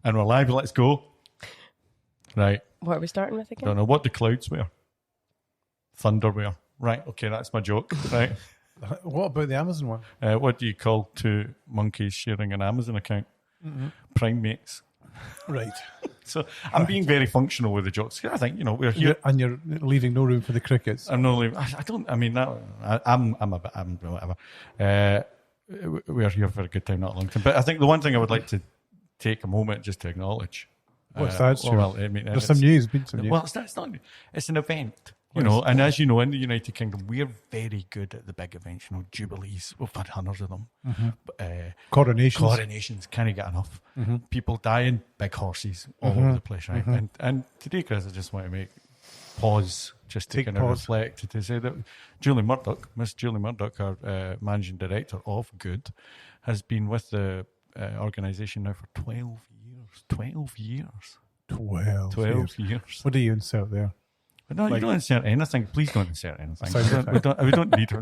And we're live. Let's go. Right. What are we starting with again? Don't know. What do clouds wear? Thunder wear. Right. Okay, that's my joke. Right. What about the Amazon one? What do you call two monkeys sharing an Amazon account? Prime mates. Right. So I'm being very functional with the jokes. I think, we're here. You're leaving no room for the crickets. I'm not leaving. I don't, I mean, that, I'm whatever. We're here for a good time, not a long time. But I think the one thing I would like to take a moment just to acknowledge. What's that, Stuart? Well, I mean, There's some news. Been some news. Well, it's not. It's an event. And as you know, in the United Kingdom, we're very good at the big events. Jubilees. We've had hundreds of them. Coronations. Can't get enough. People dying, big horses all over the place, right? And today, Chris, I just want to pause just to kind of reflect to say that Miss Julie Murdoch, our managing director of Good, has been with the organisation now for 12 years. 12 years. 12 years. What do you insert there? No, you don't insert anything. Please don't insert anything. We don't need to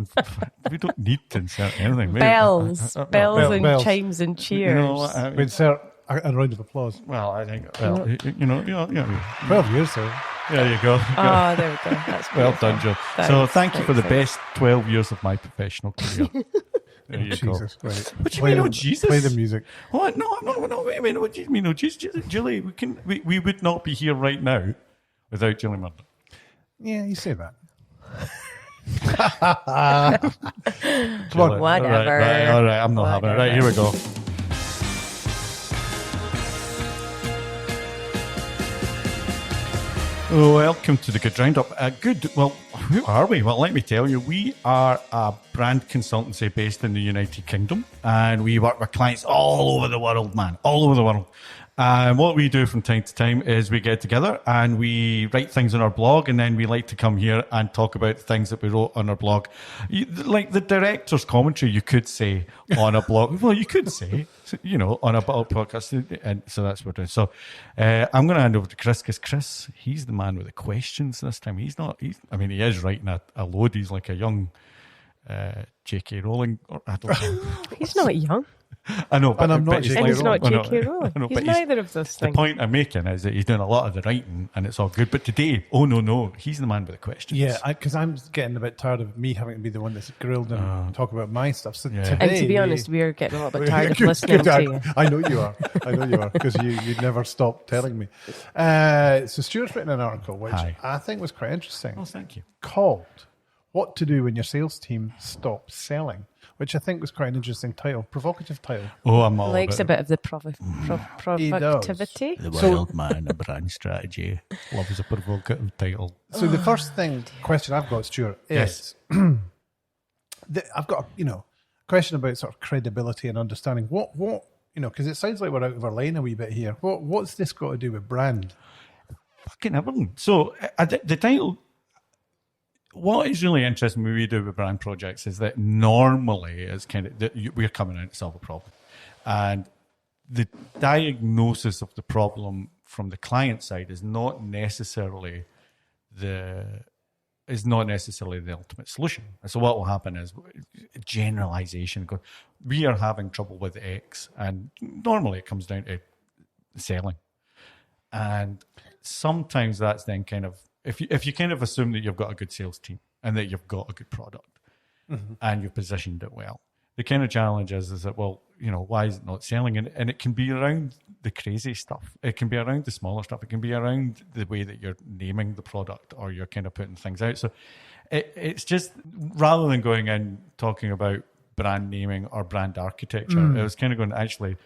insert anything. Bells and chimes and cheers. We insert a round of applause. Well, I think 12 years, sir. There you go. Oh, there we go. That's well done, Joe. So thank you for the best 12 years of my professional career. There you Jesus, go. Right. What do you mean, oh Jesus? Play the music. What? No, wait, what do you mean, oh Jesus? Julie, we would not be here right now without Julie Murdoch. Yeah, you say that. Come on. Whatever. Right, all right, I'm not having it. Right, here we go. Welcome to the Good Roundup. Well, who are we? Well, let me tell you, we are a brand consultancy based in the United Kingdom, and we work with clients all over the world, man, all over the world. And what we do from time to time is we get together and we write things on our blog, and then we like to come here and talk about things that we wrote on our blog. Like the director's commentary, you could say on a blog. Well, you could say, on a podcast. And so that's what we're doing. So I'm going to hand over to Chris, because Chris, he's the man with the questions this time. He is writing a load. He's like a young J.K. Rowling. I don't know. He's not young. I know, but I'm not J.K. And he's Rowling. not J.K. Rowling. He's neither of those things. The point I'm making is that he's doing a lot of the writing and it's all good. But today, no, he's the man with the questions. Yeah, because I'm getting a bit tired of me having to be the one that's grilled and talk about my stuff. So today, and to be honest, we're getting a little bit tired of listening to you. I know you are, because you never stop telling me. So Stuart's written an article, which I think was quite interesting. Oh, thank you. Called "What to Do When Your Sales Team Stops Selling," which I think was quite an interesting title, provocative title. Oh, I'm all likes a bit of the productivity. The wild man, a brand strategy. Loves a provocative title. So the first question I've got, Stuart, is I've got a question about sort of credibility and understanding. What because it sounds like we're out of our lane a wee bit here. What's this got to do with brand? Fucking everything. So the title. What is really interesting when we do with brand projects is that normally it's kind of we're coming in to solve a problem, and the diagnosis of the problem from the client side is not necessarily the ultimate solution. And so what will happen is generalization. We are having trouble with X, and normally it comes down to selling, and sometimes that's then kind of. If you kind of assume that you've got a good sales team and that you've got a good product and you've positioned it well, the kind of challenge is that, well, why is it not selling? And it can be around the crazy stuff. It can be around the smaller stuff. It can be around the way that you're naming the product or you're kind of putting things out. So it's just, rather than going in talking about brand naming or brand architecture, it was kind of going, actually,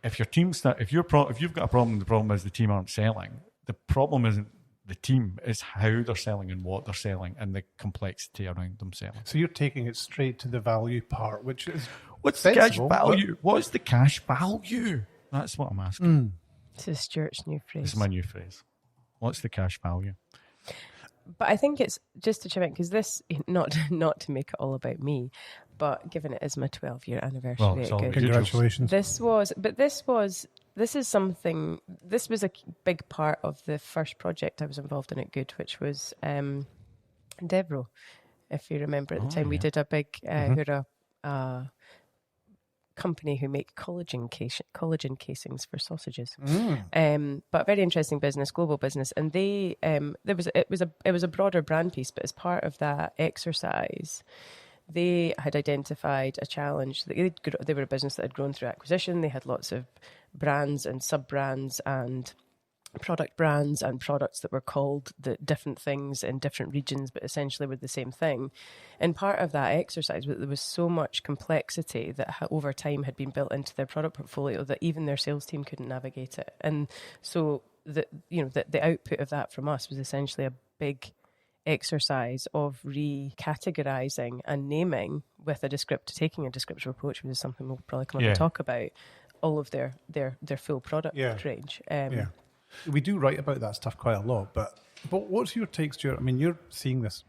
if your team if you've got a problem, the problem is the team aren't selling. The problem isn't the team, is how they're selling and what they're selling and the complexity around them selling. So you're taking it straight to the value part, which is what's the cash value? What's the cash value? That's what I'm asking. This is Stuart's new phrase. This is my new phrase. What's the cash value? But I think it's just to chime in, because this, not to make it all about me, but given it is my 12-year anniversary, congratulations. This was a big part of the first project I was involved in at Good, which was Devro. If you remember at the time, we did a big company who make collagen casings for sausages. But very interesting business, global business, and it was a broader brand piece. But as part of that exercise, they had identified a challenge. They were a business that had grown through acquisition. They had lots of brands and sub-brands and product brands and products that were called the different things in different regions, but essentially were the same thing. And part of that exercise, there was so much complexity that over time had been built into their product portfolio that even their sales team couldn't navigate it. And so the output of that from us was essentially a big exercise of recategorizing and naming with taking a descriptive approach, which is something we'll probably come on and talk about, all of their full product range. We do write about that stuff quite a lot, but what's your take, Stuart? I mean, you're seeing this.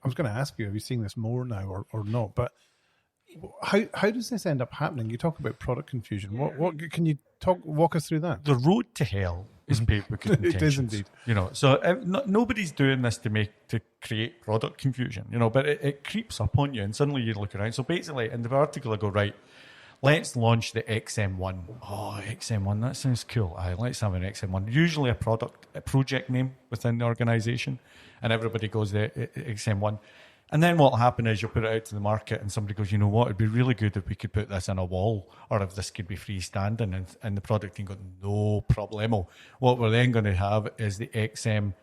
I was going to ask you, are you seeing this more now or not? But how does this end up happening? You talk about product confusion. What can you walk us through that? The road to hell is paved with good intentions. It is indeed. So nobody's doing this to create product confusion. But it creeps up on you, and suddenly you look around. So basically, in the article, I go, right, let's launch the XM1. Oh, XM1, that sounds cool. Let's have an XM1. Usually a project name within the organisation, and everybody goes the XM1. And then what will happen is you'll put it out to the market, and somebody goes, you know what, it'd be really good if we could put this on a wall, or if this could be freestanding, and the product team goes, no problemo. What we're then going to have is the XM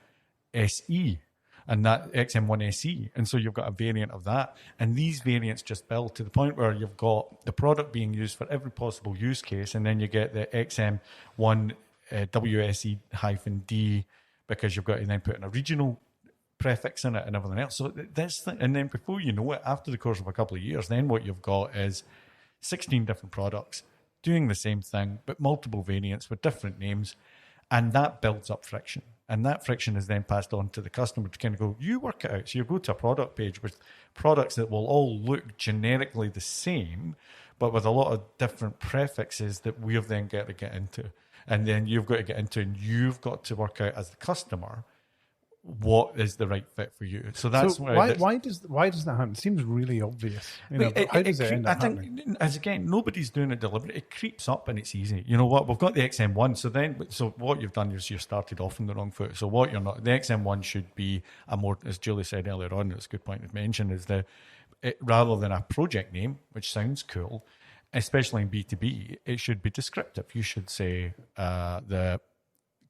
SE, and that XM1 SE. And so you've got a variant of that. And these variants just build to the point where you've got the product being used for every possible use case. And then you get the XM1 WSE-D, because you've got to then put in a regional prefix in it and everything else. So and then before you know it, after the course of a couple of years, then what you've got is 16 different products doing the same thing, but multiple variants with different names. And that builds up friction. And that friction is then passed on to the customer to kind of go, you work it out. So you go to a product page with products that will all look generically the same, but with a lot of different prefixes that we've then got to get into. And then you've got to get into, and you've got to work out as the customer what is the right fit for you. So that's why does that happen? It seems really obvious. How does it end up happening? As again, nobody's doing it deliberately. It creeps up and it's easy. You know what? We've got the XM1. So what you've done is you started off on the wrong foot. So what you're not, the XM1 should be a more, as Julie said earlier on, it's a good point to mention, is rather than a project name, which sounds cool, especially in B2B, it should be descriptive. You should say the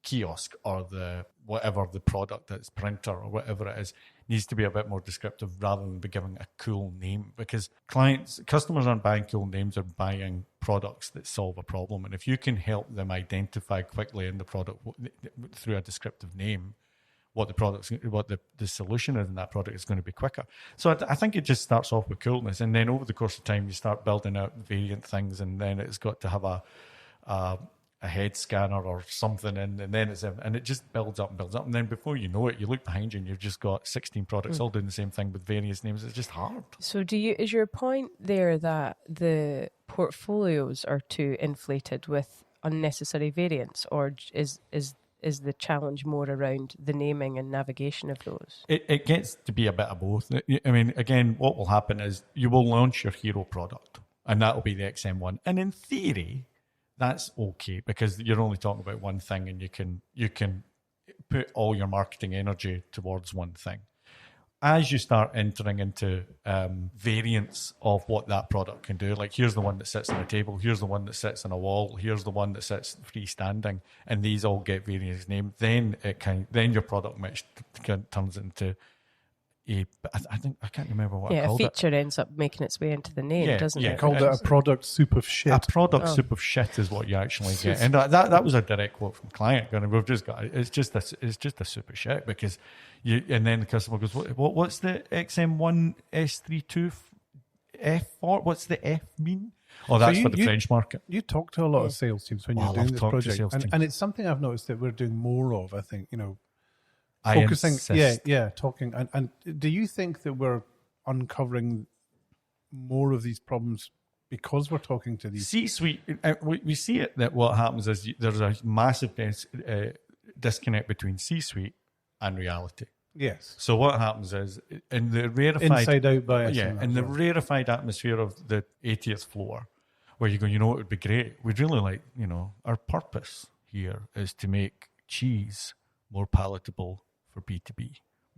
kiosk or the whatever the product that's printer or whatever it is needs to be a bit more descriptive rather than be giving a cool name, because customers aren't buying cool names, they're buying products that solve a problem. And if you can help them identify quickly in the product through a descriptive name what the solution is in that product, is going to be quicker. So I think it just starts off with coolness, and then over the course of time you start building out variant things, and then it's got to have a head scanner or something, and then it just builds up and builds up, and then before you know it, you look behind you and you've just got 16 products all doing the same thing with various names. It's just hard. So is your point there that the portfolios are too inflated with unnecessary variants, or is the challenge more around the naming and navigation of those? It gets to be a bit of both. I mean, again, what will happen is you will launch your hero product, and that will be the XM1, and in theory that's okay, because you're only talking about one thing, and you can put all your marketing energy towards one thing. As you start entering into variants of what that product can do, like here's the one that sits on a table, here's the one that sits on a wall, here's the one that sits freestanding, and these all get various names, then your product mix turns into I can't remember what I called it. Yeah, a feature ends up making its way into the name, doesn't it? Called it a product soup of shit. A product soup of shit is what you actually get, and that was a direct quote from client. And we've just got it's just a soup of shit, because and then the customer goes, what's the XM1 S32 F for? What's the F mean? Oh, that's for the French market. You talk to a lot of sales teams when you're doing this project, and it's something I've noticed that we're doing more of. I think focusing, talking. And do you think that we're uncovering more of these problems because we're talking to these C-suite? We see it that what happens is there's a massive disconnect between C-suite and reality. Yes. So what happens is in the rarefied inside out bias. in the rarefied atmosphere of the 80th floor, where you go, you know, it would be great. We'd really like, you know, our purpose here is to make cheese more palatable for B2B.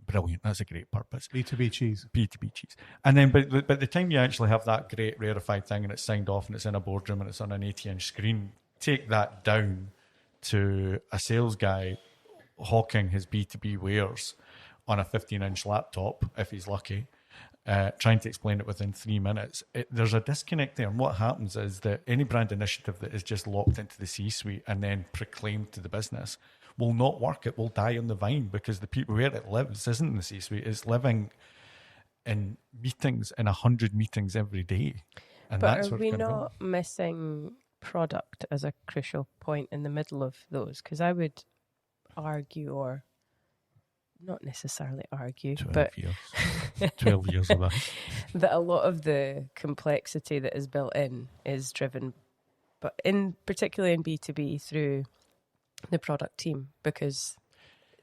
Brilliant. That's a great purpose. B2B cheese. B2B cheese. And then, but by the time you actually have that great rarefied thing and it's signed off and it's in a boardroom and it's on an 80-inch screen, take that down to a sales guy hawking his B2B wares on a 15-inch laptop, if he's lucky, trying to explain it within 3 minutes. There's a disconnect there. And what happens is that any brand initiative that is just locked into the C-suite and then proclaimed to the business will not work. It will die on the vine because the people where it lives isn't in the C-suite. It's living in meetings, in 100 meetings every day. And but that's are what's we gonna go. not missing product as a crucial point in the middle of those? Because I would argue, or not necessarily argue, 12 years. 12 years of that. that a lot of the complexity that is built in is driven, but in particularly in B2B, through the product team. Because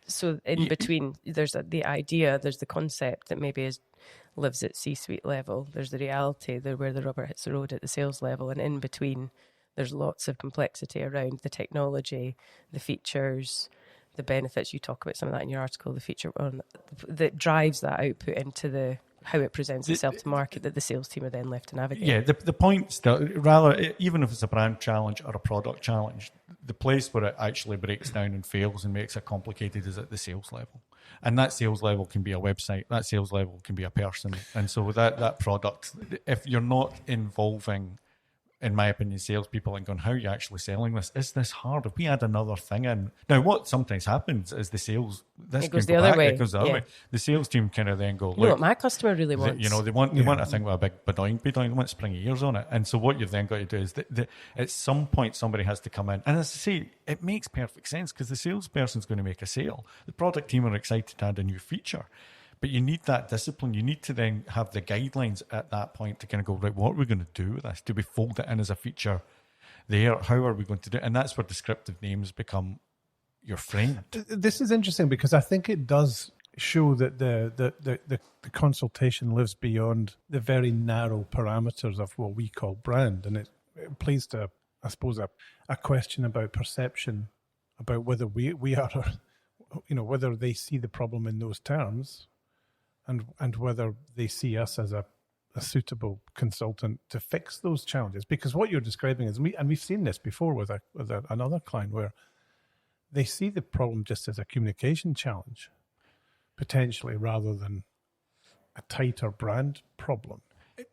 so in between, there's the idea, there's the concept that maybe lives at C-suite level, there's the reality, where the rubber hits the road at the sales level, and in between there's lots of complexity around the technology, the features, the benefits. You talk about some of that in your article, the feature that drives that output into how it presents itself to market, that the sales team are then left to navigate. Yeah, the point still, rather, even if it's a brand challenge or a product challenge, the place where it actually breaks down and fails and makes it complicated is at the sales level. And that sales level can be a website, that sales level can be a person. And so that product, if you're not involving, in my opinion, salespeople and going, how are you actually selling this? Is this hard? If we add another thing in. Now, what sometimes happens is the sales, this It goes can the go other back, way. it goes the other way. The sales team kind of then go, You know what look, my customer really wants? they want a thing with a big bedoing, they want springy ears on it. And so what you've then got to do is that at some point somebody has to come in. And as I say, it makes perfect sense because the salesperson's going to make a sale. The product team are excited to add a new feature. But you need that discipline. You need to then have the guidelines at that point to kind of go, right, what are we going to do with this? Do we fold it in as a feature there? How are we going to do it? And that's where descriptive names become your friend. This is interesting because I think it does show that the consultation lives beyond the very narrow parameters of what we call brand. And it plays to, I suppose, a question about perception, about whether we are, you know, whether they see the problem in those terms. And whether they see us as a suitable consultant to fix those challenges. Because what you're describing is, we've seen this before with another client, where they see the problem just as a communication challenge, potentially, rather than a tighter brand problem.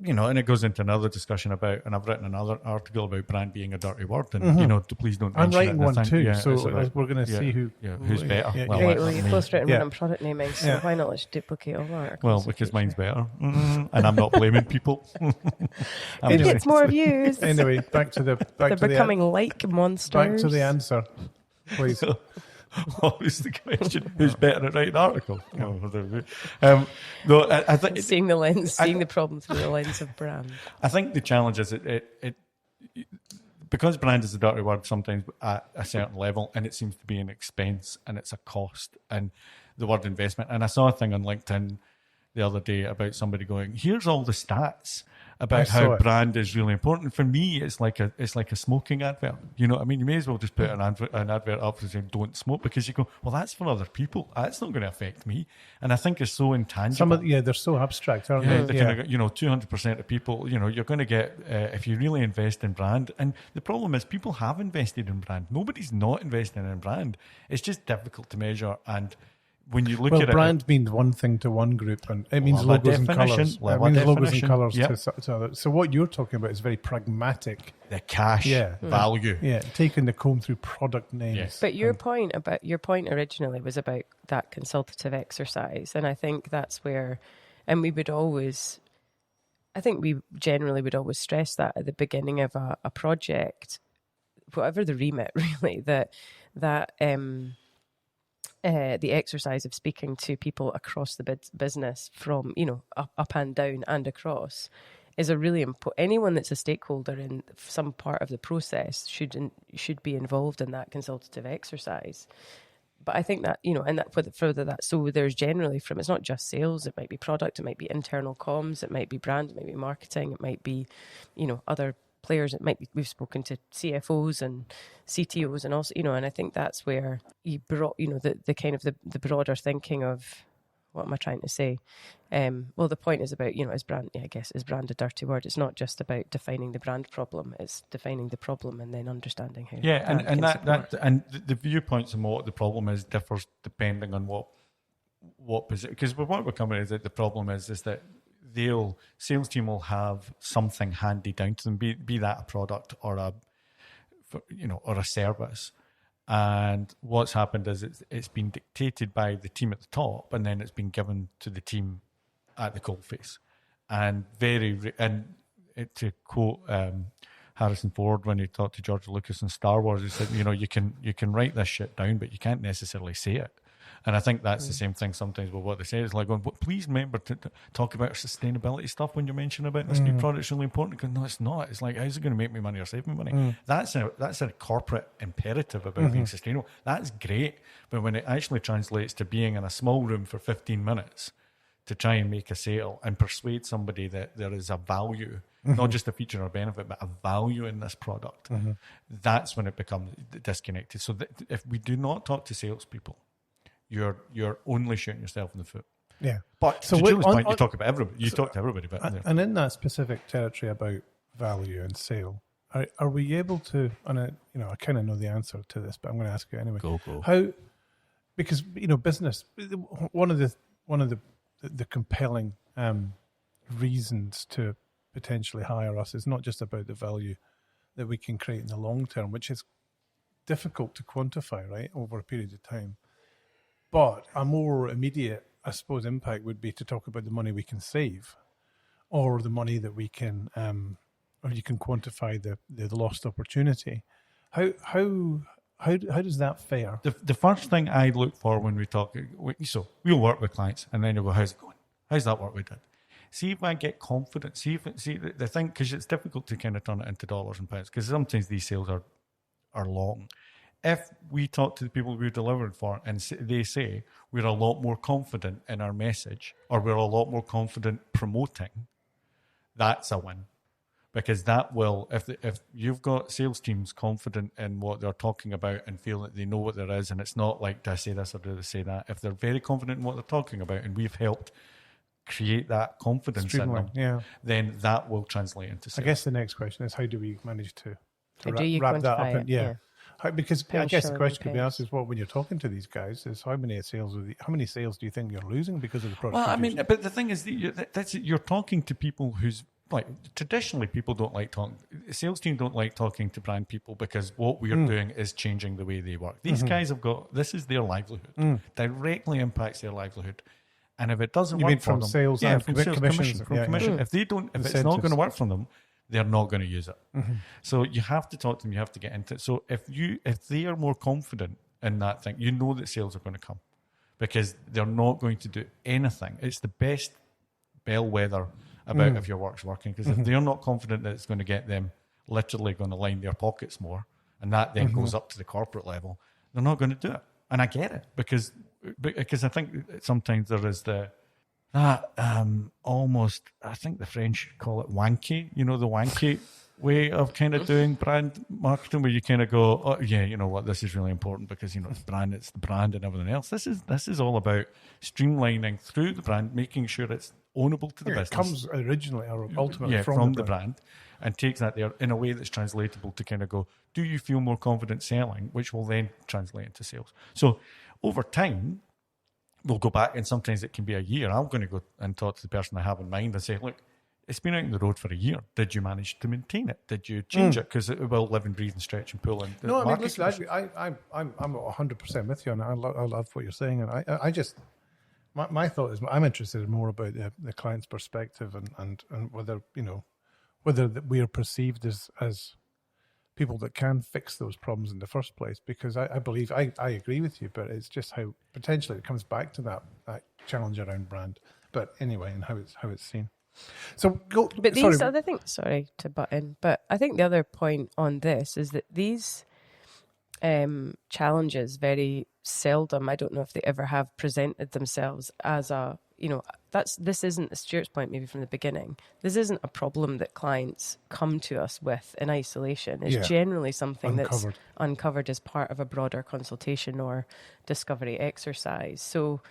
You know, and it goes into another discussion about, and I've written another article about brand being a dirty word, and you know, please don't. I'm mention writing it. one too, Yeah, so like, we're going to see who's better. Yeah, Well, Right, that's you've me. both written Yeah. one on product naming, so why not let's duplicate all our articles? Well, because mine's better, and I'm not blaming people. It gets more views. Anyway, back to the They're becoming like monsters. back to the answer, please. What was the question? Who's better at writing articles? No, I think Seeing the problem through the lens of brand. I think the challenge is it because brand is a dirty word sometimes at a certain level, and it seems to be an expense and it's a cost, and the word investment. And I saw a thing on LinkedIn the other day about somebody going, here's all the stats about how brand is really important. For me, it's like a smoking advert. You know what I mean? You may as well just put an advert up and say don't smoke, because you go, well, that's for other people. That's not going to affect me. And I think it's so intangible. They're so abstract, aren't Yeah, they? kind of, you know, 200% of people, you know, you're going to get, if you really invest in brand. And the problem is people have invested in brand. Nobody's not investing in brand. It's just difficult to measure. And when you look at brand means one thing to one group, and it means Love a logos and definition, colours. love It a means logos and definition. colours Yep. to others. So what you're talking about is very pragmatic. the cash value. Yeah, taking the comb through product names. Yes. But your point originally was about that consultative exercise, and I think that's where, and we generally would always stress that at the beginning of a project, whatever the remit, really, that the exercise of speaking to people across the business, from, you know, up and down and across, is a really important. Anyone that's a stakeholder in some part of the process should be involved in that consultative exercise. But I think that, you know, and that further that, so there's generally from, it's not just sales, it might be product, it might be internal comms, it might be brand, it might be marketing, it might be, you know, other players. It might be we've spoken to CFOs and CTOs, and also, and I think that's where you brought, the kind of the broader thinking of what am I trying to say? Well, the point is about, is brand, I guess, is brand a dirty word? It's not just about defining the brand problem; it's defining the problem and then understanding how. Yeah, and the viewpoints on what the problem is differs depending on what position. Because what we're coming is that the problem is that sales team will have something handed down to them, be that a product or a service. And what's happened is it's been dictated by the team at the top, and then it's been given to the team at the coalface. And to quote Harrison Ford when he talked to George Lucas in Star Wars, he said, you can write this shit down, but you can't necessarily say it. And I think that's the same thing sometimes with what they say. It's like, please remember to talk about sustainability stuff when you're mentioning about this new product. It's really important. Because no, it's not. It's like, how's it going to make me money or save me money? That's a corporate imperative about being sustainable. That's great. But when it actually translates to being in a small room for 15 minutes to try and make a sale and persuade somebody that there is a value, not just a feature or benefit, but a value in this product, that's when it becomes disconnected. So if we do not talk to salespeople, you're only shooting yourself in the foot. Yeah. But so to Julie's point, you talk about everybody. You talk to everybody about it. And in that specific territory about value and sale, are we able to? And I kind of know the answer to this, but I'm going to ask you anyway. Go. How? Because business. One of the compelling reasons to potentially hire us is not just about the value that we can create in the long term, which is difficult to quantify, right, over a period of time. But a more immediate, I suppose, impact would be to talk about the money we can save, or the money that we can, or you can quantify the lost opportunity. How does that fare? The first thing I look for when we talk, so we'll work with clients, and then you'll go, how's it going? How's that work we did? See if I get confidence. See the thing, because it's difficult to kind of turn it into dollars and pounds, because sometimes these sales are long. If we talk to the people we're delivering for and they say we're a lot more confident in our message, or we're a lot more confident promoting, that's a win. Because that will, if you've got sales teams confident in what they're talking about and feel that they know what there is, and it's not like, do I say this or do I say that? If they're very confident in what they're talking about, and we've helped create that confidence in them, then that will translate into sales. I guess the next question is, how do we manage to wrap that up? Because I guess the question could be asked is, when you're talking to these guys, is how many sales do you think you're losing because of the product? Well, I mean, but the thing is, you're talking to people who's like, traditionally people don't like talking. Sales team don't like talking to brand people because what we're doing is changing the way they work. These guys this is their livelihood, directly impacts their livelihood. And if it doesn't work for them, sales, from commission. If it's not going to work for them, they're not going to use it. So you have to talk to them. You have to get into it. So if they are more confident in that thing, you know that sales are going to come, because they're not going to do anything. It's the best bellwether about if your work's working, because if they're not confident that it's going to get them literally going to line their pockets more, and that then goes up to the corporate level, they're not going to do it. And I get it, because I think sometimes there is almost, I think the French call it wanky, the wanky way of kind of doing brand marketing, where you kind of go, oh yeah, you know what, this is really important because it's the brand and everything else. This is all about streamlining through the brand, making sure it's ownable to the business. It comes originally or ultimately from the brand, and takes that there in a way that's translatable to kind of go, do you feel more confident selling, which will then translate into sales. So over time, we'll go back, and sometimes it can be a year. I'm going to go and talk to the person I have in mind and say, look, it's been out on the road for a year. Did you manage to maintain it? Did you change it? Because it will live and breathe and stretch and pull. No, I mean, listen, I'm 100% with you, and I love what you're saying. And I just, my thought is, I'm interested in more about the client's perspective and whether we are perceived as people that can fix those problems in the first place. Because I believe, I agree with you, but it's just how potentially it comes back to that challenge around brand. But anyway, and how it's seen. So but these other things, sorry to butt in, but I think the other point on this is that these challenges very seldom, I don't know if they ever have presented themselves as a this isn't Stuart's point maybe from the beginning. This isn't a problem that clients come to us with in isolation. It's generally something that's uncovered as part of a broader consultation or discovery exercise. So,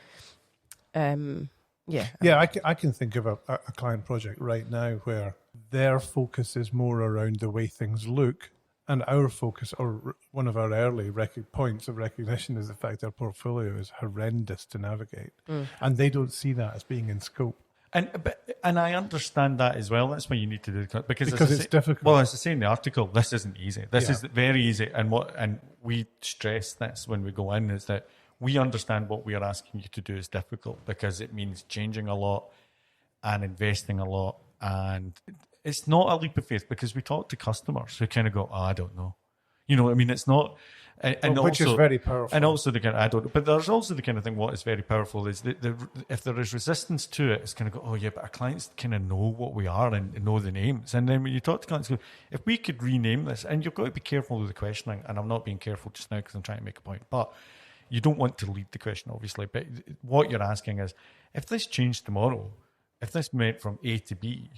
I can think of a client project right now where their focus is more around the way things look, and our focus, or one of our early points of recognition, is the fact their portfolio is horrendous to navigate, and they don't see that as being in scope. And I understand that as well. That's why you need to do it because it's difficult. Well, as I say in the article, this isn't easy. This is very easy, and we stress this when we go in, is that we understand what we are asking you to do is difficult because it means changing a lot and investing a lot, and it's not a leap of faith because we talk to customers who kind of go, I don't know. It's not... which is very powerful. And also the kind of, I don't know. But there's also the kind of thing, what is very powerful is that if there is resistance to it, it's kind of go, but our clients kind of know what we are and know the names. And then when you talk to clients, go, if we could rename this, and you've got to be careful with the questioning, and I'm not being careful just now because I'm trying to make a point, but you don't want to lead the question, obviously. But what you're asking is, if this changed tomorrow, if this went from A to B,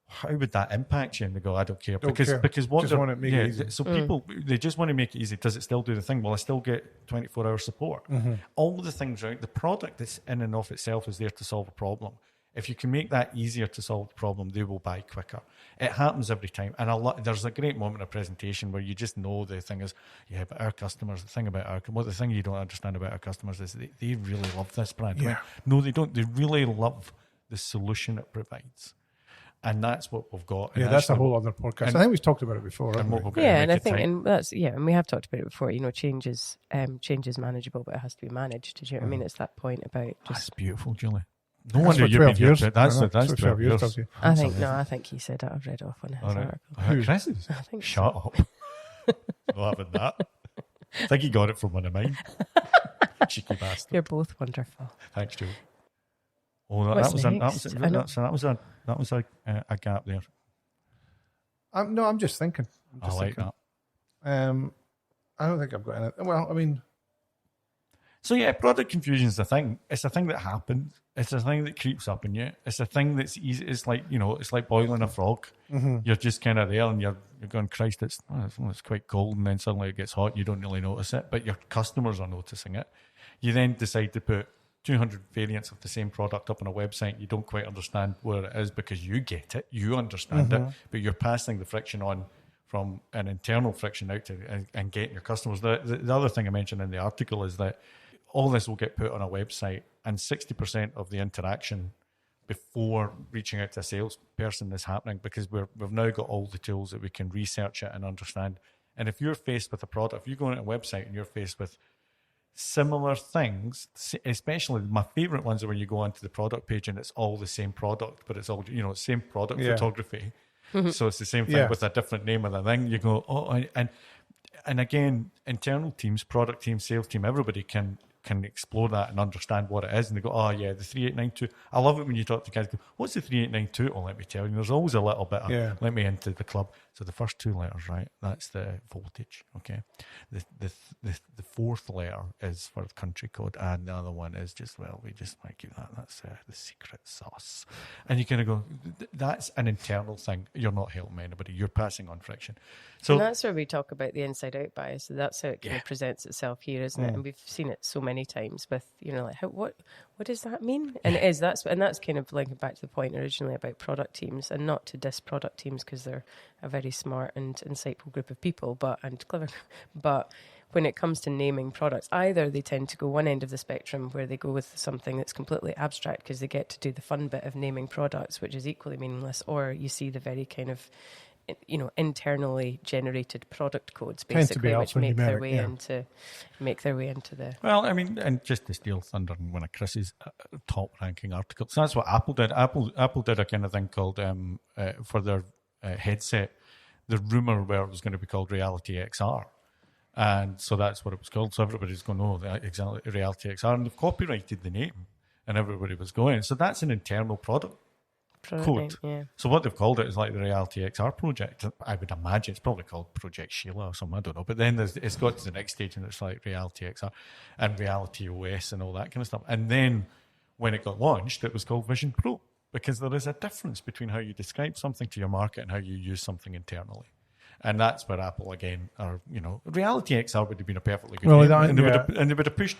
how would that impact you? And they go, I don't care. Because what just want to make it easy. So people, they just want to make it easy. Does it still do the thing? Well, I still get 24-hour support. All the things right. The product that's in and of itself is there to solve a problem. If you can make that easier to solve the problem, they will buy quicker. It happens every time. And there's a great moment of presentation where you just know the thing is, but our customers, the thing you don't understand about our customers is they really love this brand. Yeah. No, they don't. They really love the solution it provides. And that's what we've got. And that's a whole other podcast. I think we've talked about it before. And we've talked about it before. Change is manageable, but it has to be managed. Do you know what I mean? It's that point about just... That's beautiful, Julie. No wonder you've been here. That's 12 years. I think he said that. I've read off on his article. Chris is? I think Shut up. Not having that. I think he got it from one of mine. Cheeky bastard. You're both wonderful. Thanks, Julie. Oh, that was a gap there. I'm just thinking. I like that. I don't think I've got anything. Well, I mean... So yeah, product confusion is a thing. It's a thing that happens. It's a thing that creeps up in you. It's a thing that's easy. It's like, it's like boiling a frog. You're just kind of there and you're going, Christ, it's quite cold, and then suddenly it gets hot. You don't really notice it, but your customers are noticing it. You then decide to put 200 variants of the same product up on a website. You don't quite understand where it is because you get it, you understand it, but you're passing the friction on from an internal friction out to and getting your customers. The other thing I mentioned in the article is that all this will get put on a website, and 60% of the interaction before reaching out to a salesperson is happening because we've now got all the tools that we can research it and understand. And if you're faced with a product, if you go on a website and you're faced with similar things, especially my favorite ones are when you go onto the product page and it's all the same product, but it's all, same product photography. So it's the same thing with a different name of the thing. You go, and again, internal teams, product team, sales team, everybody can explore that and understand what it is. And they go, the 3892. I love it when you talk to guys, go, what's the 3892? Oh, let me tell you. There's always a little bit of, let me into the club. So the first two letters, right? That's the voltage, okay? The fourth letter is for the country code, and the other one is just, we just might keep that. That's the secret sauce. And you kind of go, that's an internal thing. You're not helping anybody. You're passing on friction. So and that's where we talk about the inside-out bias. So that's how it kind of presents itself here, isn't it? And we've seen it so many times with, what does that mean? And it is, that's kind of linking back to the point originally about product teams, and not to diss product teams because they're a very smart and insightful group of people, and clever. But when it comes to naming products, either they tend to go one end of the spectrum where they go with something that's completely abstract because they get to do the fun bit of naming products, which is equally meaningless, or you see the very kind of internally generated product codes basically, which make their way into the... Well, I mean, and just to steal thunder in one of Chris's top ranking articles, so that's what Apple did. Apple did a kind of thing called for their headset, the rumor where it was going to be called Reality XR. And so that's what it was called. So everybody's going, exactly, Reality XR. And they've copyrighted the name, and everybody was going. So that's an internal product code. Name, So what they've called it is like the Reality XR project. I would imagine it's probably called Project Sheila or something, I don't know. But then it's got to the next stage and it's like Reality XR and Reality OS and all that kind of stuff. And then when it got launched, it was called Vision Pro, because there is a difference between how you describe something to your market and how you use something internally. And that's where Apple, again, are, Reality XR would have been a perfectly good name. And they would have pushed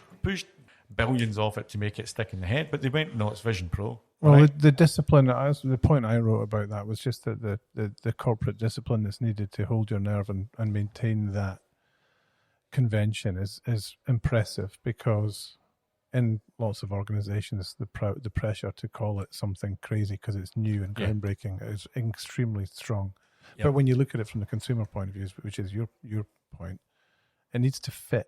billions of it to make it stick in the head, but they went, no, it's Vision Pro. Well, right? the discipline, the point I wrote about that was just that the corporate discipline that's needed to hold your nerve and maintain that convention is impressive, because in lots of organizations, the pressure to call it something crazy because it's new and groundbreaking is extremely strong. Yep. But when you look at it from the consumer point of view, which is your point, it needs to fit.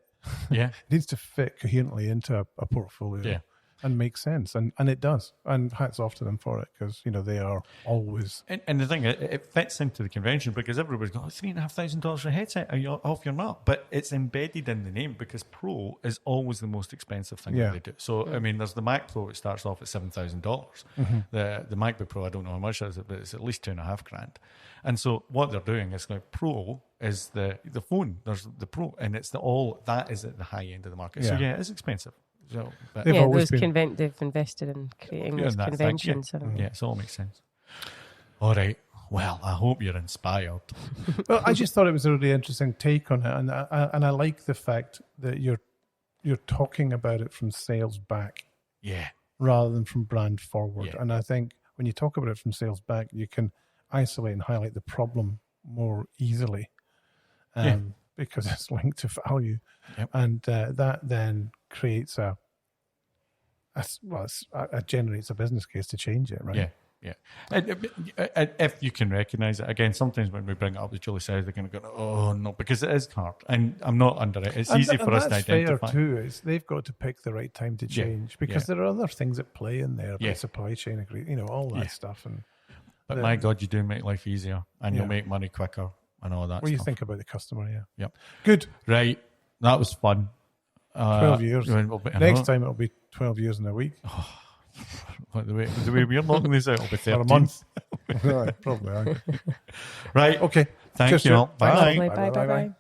Yeah. It needs to fit coherently into a portfolio and make sense. And it does. And hats off to them for it, because, they are always... And the thing, it fits into the convention because everybody's going, $3,500 for a headset, are you off your nut? But it's embedded in the name, because Pro is always the most expensive thing that they do. So, I mean, there's the Mac Pro, it starts off at $7,000. Mm-hmm. The MacBook Pro, I don't know how much it is, but it's at least $2,500. And so what they're doing is like Pro is the phone. There's the Pro, and it's that is at the high end of the market. So it is expensive. So, they've invested in creating this convention. Yeah, so it all makes sense. All right. Well, I hope you're inspired. Well, I just thought it was a really interesting take on it, and I like the fact that you're talking about it from sales back, rather than from brand forward. Yeah. And I think when you talk about it from sales back, you can isolate and highlight the problem more easily, because it's linked to value, and that then creates generates a business case to change it, right? Yeah. If you can recognize it, again, sometimes when we bring it up, as Julie says, they're going to go, oh no, because it is hard, and I'm not under it. It's easy for us to identify. Fair too. They've got to pick the right time to change, because there are other things at play in there, about supply chain, all that stuff. But my God, you do make life easier, and you'll make money quicker and all that. Well, you think about the customer, Yep. Good. Right. That was fun. 12 years. Next time it'll be 12 years in a week. The way we're knocking this out, it'll be 13. For a month. Probably. Right. Okay. Thank you all. Bye. Bye.